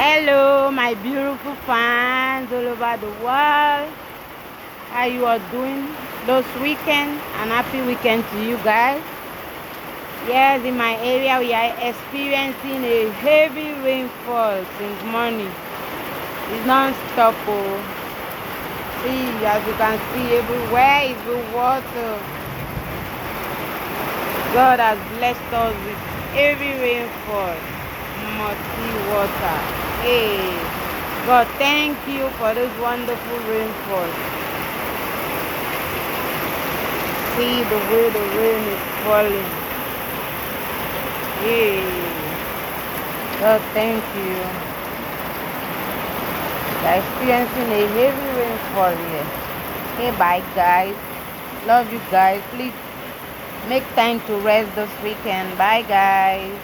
Hello, my beautiful fans all over the world. How you are doing this weekend? And happy weekend to you guys. Yes, in my area we are experiencing a heavy rainfall since morning. It's non-stop. Oh. See, as you can see, everywhere is with water. God has blessed us with heavy rainfall, muddy water. Hey, God, thank you for this wonderful rainfall. See the way the rain is falling. Hey, God, thank you. We're experiencing a heavy rainfall here. Okay, bye guys. Love you guys. Please make time to rest this weekend. Bye guys.